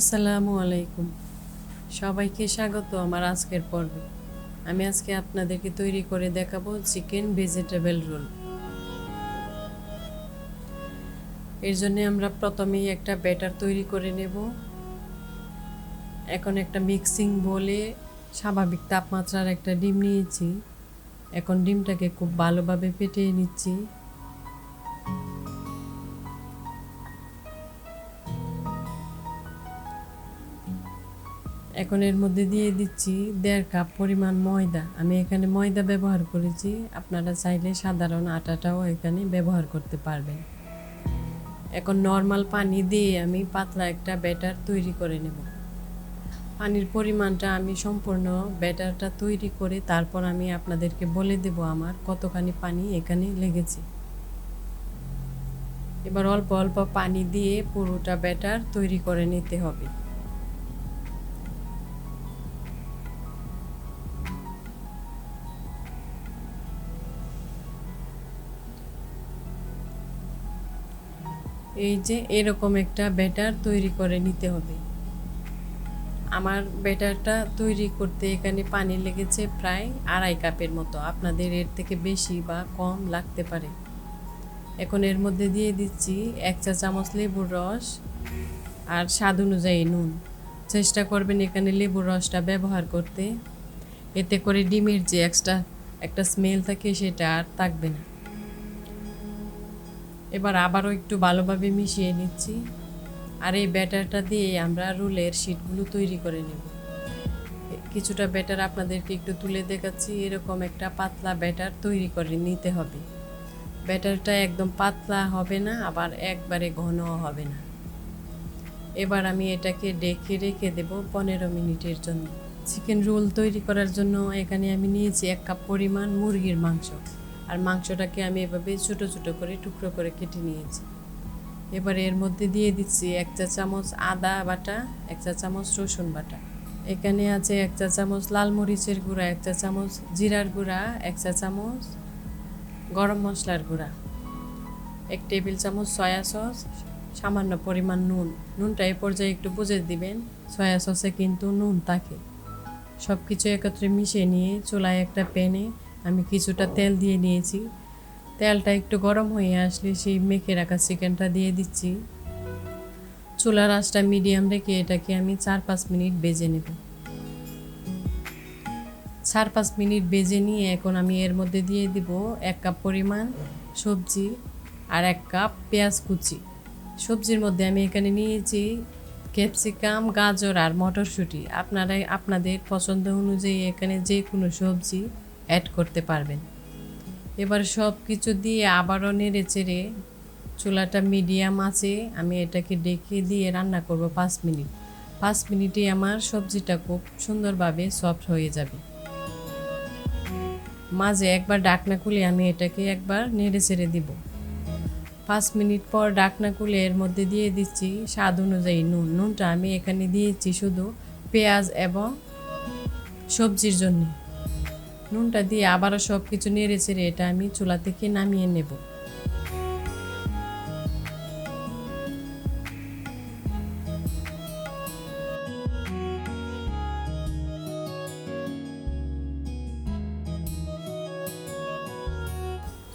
আসসালামু আলাইকুম। সবাইকে স্বাগত আমার আজকের পর্বে। আমি আজকে আপনাদেরকে তৈরি করে দেখাবো চিকেন ভেজিটেবল রোল। এর জন্য আমরা প্রথমেই একটা ব্যাটার তৈরি করে নেব। এখন একটা মিক্সিং বোলে স্বাভাবিক তাপমাত্রার একটা ডিম নিয়েছি। এখন ডিমটাকে খুব ভালোভাবে ফেটিয়ে নিচ্ছি। এখন এর মধ্যে দিয়ে দিচ্ছি 1.5 কাপ পরিমাণ ময়দা। আমি এখানে ময়দা ব্যবহার করেছি, আপনারা চাইলে সাধারণ আটাটাও এখানে ব্যবহার করতে পারবেন। এখন নর্মাল পানি দিয়ে আমি পাতলা একটা ব্যাটার তৈরি করে নেব। পানির পরিমাণটা আমি সম্পূর্ণ ব্যাটারটা তৈরি করে তারপর আমি আপনাদেরকে বলে দেব আমার কতখানি পানি এখানে লেগেছে। এবার অল্প অল্প পানি দিয়ে পুরোটা ব্যাটার তৈরি করে নিতে হবে। এই যে এরকম একটা ব্যাটার তৈরি করে নিতে হবে। আমার ব্যাটারটা তৈরি করতে এখানে পানি লেগেছে প্রায় 2.5 কাপের মতো। আপনাদের এর থেকে বেশি বা কম লাগতে পারে। এখন এর মধ্যে দিয়ে দিচ্ছি 1 চা চামচ লেবুর রস আর স্বাদ অনুযায়ী নুন। চেষ্টা করবেন এখানে লেবুর রসটা ব্যবহার করতে, এতে করে ডিমের যে এক্সট্রা একটা স্মেল থাকে সেটা আর থাকবে না। এবার আবারও একটু ভালোভাবে মিশিয়ে নিচ্ছি। আর এই ব্যাটারটা দিয়ে আমরা রোলের শিটগুলো তৈরি করে নেব। কিছুটা ব্যাটার আপনাদেরকে একটু তুলে দেখাচ্ছি। এরকম একটা পাতলা ব্যাটার তৈরি করে নিতে হবে। ব্যাটারটা একদম পাতলা হবে না, আবার একবারে ঘনও হবে না। এবার আমি এটাকে ঢেকে রেখে দেব 15 মিনিটের জন্য। চিকেন রোল তৈরি করার জন্য এখানে আমি নিয়েছি 1 কাপ পরিমাণ মুরগির মাংস। আর মাংসটাকে আমি এভাবে ছোটো ছোটো করে টুকরো করে কেটে নিয়েছি। এবার এর মধ্যে দিয়ে দিচ্ছি 1 চা চামচ আদা বাটা, 1 চা চামচ রসুন বাটা। এখানে আছে 1 চা চামচ লাল মরিচের গুঁড়া, 1 চা চামচ জিরার গুঁড়া, 1 চা চামচ গরম মশলার গুঁড়া, 1 টেবিল চামচ সয়া সস, সামান্য পরিমাণ নুন। নুনটা এই পর্যায়ে একটু বুঝে দিবেন, সয়া সসে কিন্তু নুন থাকে। সব কিছু একত্রে মিশিয়ে নিয়ে চুলায় একটা প্যানে আমি কিছুটা তেল দিয়ে নিয়েছি। তেলটা একটু গরম হয়ে আসলে সেই মেখে রাখা চিকেনটা দিয়ে দিচ্ছি। চুলার আঁচটা মিডিয়াম রেখে এটাকে আমি 4-5 মিনিট ভেজে নেব। 4-5 মিনিট ভেজে নিয়ে এখন আমি এর মধ্যে দিয়ে দিব 1 কাপ পরিমাণ সবজি আর 1 কাপ পেঁয়াজ কুচি। সবজির মধ্যে আমি এখানে নিয়েছি ক্যাপসিকাম, গাজর আর মটরশুঁটি। আপনারা আপনাদের পছন্দ অনুযায়ী এখানে যে কোনো সবজি অ্যাড করতে পারবেন। এবার সব কিছু দিয়ে আবারও নেড়ে চেড়ে চুলাটা মিডিয়াম আছে আমি এটাকে ঢেকে দিয়ে রান্না করব 5 মিনিট। 5 মিনিটে আমার সবজিটা খুব সুন্দরভাবে সফট হয়ে যাবে। মাঝে একবার ঢাকনা খুলে আমি এটাকে একবার নেড়ে চেড়ে দিব। 5 মিনিট পর ঢাকনা খুলে এর মধ্যে দিয়ে দিচ্ছি স্বাদ অনুযায়ী নুন। নুনটা আমি এখানে দিয়েছি শুধু পেঁয়াজ এবং সবজির জন্য। নুনটা দিয়ে আবারও সব কিছু নেড়ে চেড়ে এটা আমি চুলা থেকে নামিয়ে নেব।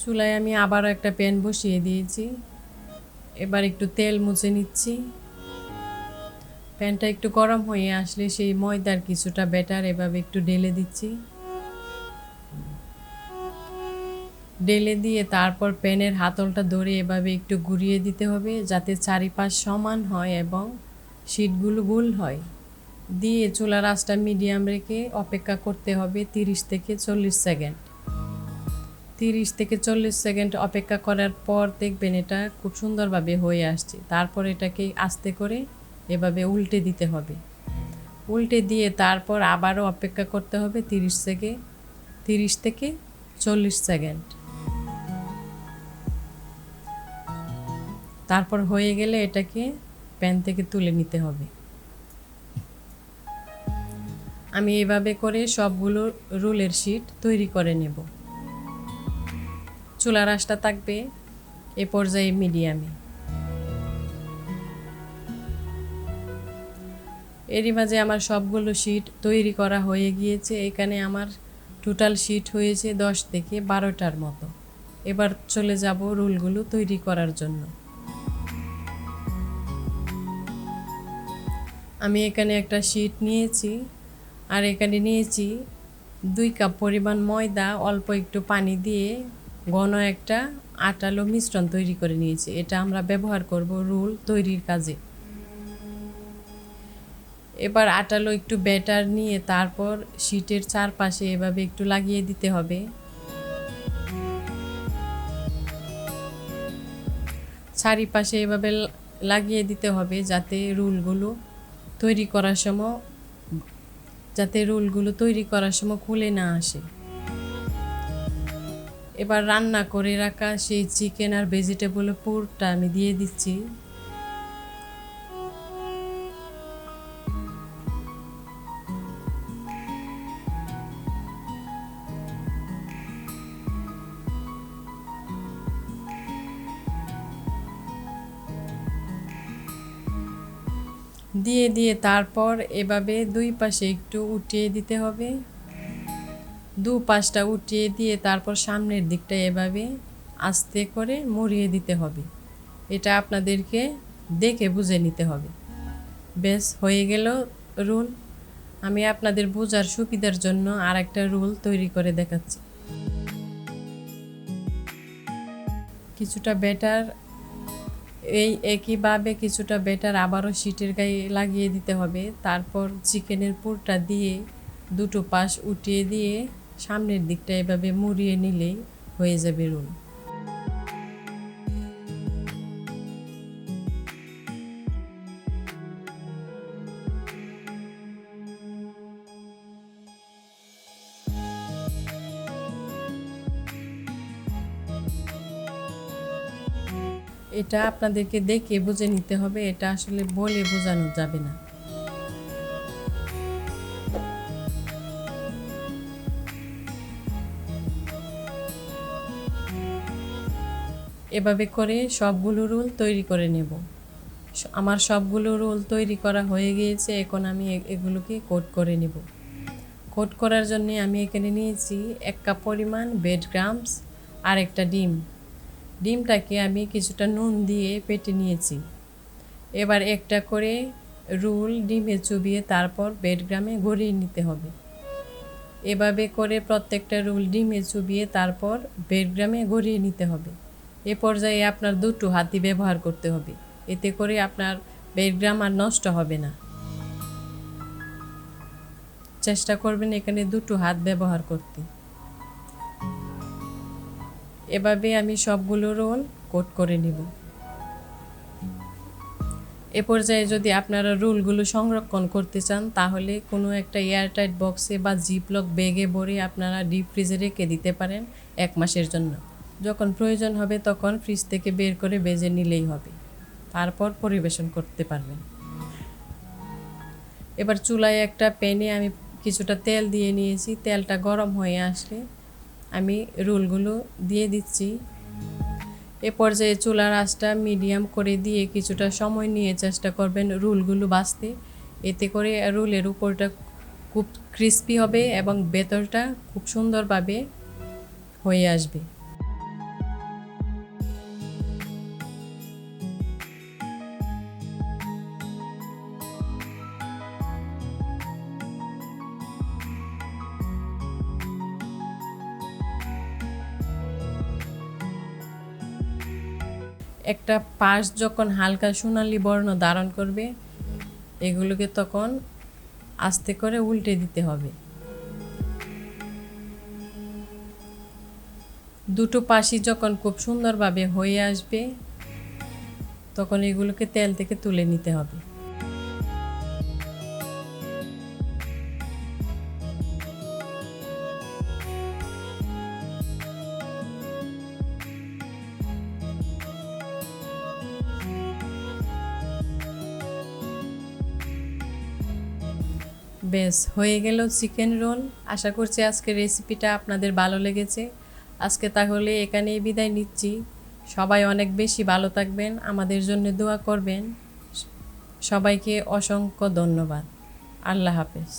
চুলায় আমি আবারও একটা প্যান বসিয়ে দিয়েছি। এবার একটু তেল মুছে নিচ্ছি। প্যানটা একটু গরম হয়ে আসলে সেই ময়দার কিছুটা ব্যাটার এভাবে একটু ঢেলে দিচ্ছি। ঢেলে দিয়ে তারপর প্যানের হাতলটা ধরে এভাবে একটু ঘুরিয়ে দিতে হবে যাতে চারিপাশ সমান হয় এবং শিটগুলো গোল হয়। দিয়ে চুলার আঁচটা মিডিয়াম রেখে অপেক্ষা করতে হবে 30 থেকে 40 সেকেন্ড। 30 থেকে 40 সেকেন্ড অপেক্ষা করার পর দেখবেন এটা খুব সুন্দরভাবে হয়ে আসছে। তারপর এটাকে আস্তে করে এভাবে উল্টে দিতে হবে। উল্টে দিয়ে তারপর আবারও অপেক্ষা করতে হবে 30 থেকে 40 সেকেন্ড। তারপর হয়ে গেলে এটাকে প্যান থেকে তুলে নিতে হবে। আমি এভাবে করে সবগুলো রোলের শিট তৈরি করে নেব। চুলার আঁচটা থাকবে এ পর্যায়ে মিডিয়ামে। এরই মাঝে আমার সবগুলো শিট তৈরি করা হয়ে গিয়েছে। এখানে আমার টোটাল শিট হয়েছে 10 থেকে 12টার মতো। এবার চলে যাব রোলগুলো তৈরি করার জন্য। আমি এখানে একটা শিট নিয়েছি, আর এখানে নিয়েছি 2 কাপ পরিমাণ ময়দা, অল্প একটু পানি দিয়ে ঘন একটা আটালো মিশ্রণ তৈরি করে নিয়েছি। এটা আমরা ব্যবহার করব রোল তৈরির কাজে। এবার আটালো একটু ব্যাটার নিয়ে তারপর শিটের চারপাশে এভাবে একটু লাগিয়ে দিতে হবে। চারিপাশে এভাবে লাগিয়ে দিতে হবে যাতে রোলগুলো তৈরি করার সময় খুলে না আসে। এবার রান্না করে রাখা সেই চিকেন আর ভেজিটেবলের পুরটা আমি দিয়ে দিচ্ছি। দিয়ে তারপর এভাবে 2 পাশে একটু উঠিয়ে দিতে হবে। 2 পাশটা উঠিয়ে দিয়ে তারপর সামনের দিকটা এভাবে আস্তে করে মুড়িয়ে দিতে হবে। এটা আপনাদেরকে দেখে বুঝে নিতে হবে। বেশ হয়ে গেল রোল। আমি আপনাদের বোঝার সুবিধার জন্য আরেকটা রোল তৈরি করে দেখাচ্ছি। কিছুটা ব্যাটার একইভাবে কিছুটা ব্যাটার আবারও শিটের গায়ে লাগিয়ে দিতে হবে। তারপর চিকেনের পুরটা দিয়ে 2টো পাশ উঠিয়ে দিয়ে সামনের দিকটা এভাবে মুড়িয়ে নিলেই হয়ে যাবে রোল। এটা আপনাদেরকে দেখে বুঝে নিতে হবে, এটা আসলে বলে বোঝানো যাবে না। এভাবে করে সবগুলো রোল তৈরি করে নেব। আমার সবগুলো রোল তৈরি করা হয়ে গিয়েছে। এখন আমি এগুলোকে কোট করে নেব। কোট করার জন্য আমি এখানে নিয়েছি 1 কাপ পরিমাণ ব্রেড ক্রাম্বস আর একটা ডিমটাকে আমি কিছুটা নুন দিয়ে পেটে নিয়েছি। এবার একটা করে রোল ডিমে চুবিয়ে তারপর ব্রেড ক্রাম্বে গড়িয়ে নিতে হবে। এভাবে করে প্রত্যেকটা রোল ডিমে চুবিয়ে তারপর ব্রেড ক্রাম্বে গড়িয়ে নিতে হবে। এ পর্যায়ে আপনার 2টো হাতই ব্যবহার করতে হবে, এতে করে আপনার ব্রেড ক্রাম্ব আর নষ্ট হবে না। চেষ্টা করবেন এখানে 2টো হাত ব্যবহার করতে। এভাবে আমি সবগুলো রোল কোট করে নেব। এ পর্যায়ে যদি আপনারা রোলগুলো সংরক্ষণ করতে চান তাহলে কোনো একটা এয়ারটাইট বক্সে বা জিপলক ব্যাগে ভরে আপনারা ডিপ ফ্রিজে রেখে দিতে পারেন 1 মাসের জন্য। যখন প্রয়োজন হবে তখন ফ্রিজ থেকে বের করে ভেজে নিলেই হবে, তারপর পরিবেশন করতে পারবেন। এবার চুলায় একটা প্যানে আমি কিছুটা তেল দিয়ে নিয়েছি। তেলটা গরম হয়ে আসলে আমি রোলগুলো দিয়ে দিচ্ছি। এ পর্যায়ে চুলার আঁচটা মিডিয়াম করে দিয়ে কিছুটা সময় নিয়ে চেষ্টা করবেন রোলগুলো ভাজতে। এতে করে রোলের উপরটা খুব ক্রিস্পি হবে এবং ভেতরটা খুব সুন্দরভাবে হয়ে আসবে। একটা পাশ যখন হালকা সোনালি বর্ণ ধারণ করবে এগুলোকে তখন আস্তে করে উল্টে দিতে হবে। 2টো পাশই যখন খুব সুন্দরভাবে হয়ে আসবে তখন এগুলোকে তেল থেকে তুলে নিতে হবে। বেশ হয়ে গেল চিকেন রোল। আশা করছি আজকের রেসিপিটা আপনাদের ভালো লেগেছে। আজকে তাহলে এখানেই বিদায় নিচ্ছি। সবাই অনেক বেশি ভালো থাকবেন, আমাদের জন্য দোয়া করবেন। সবাইকে অসংখ্য ধন্যবাদ। আল্লাহ হাফেজ।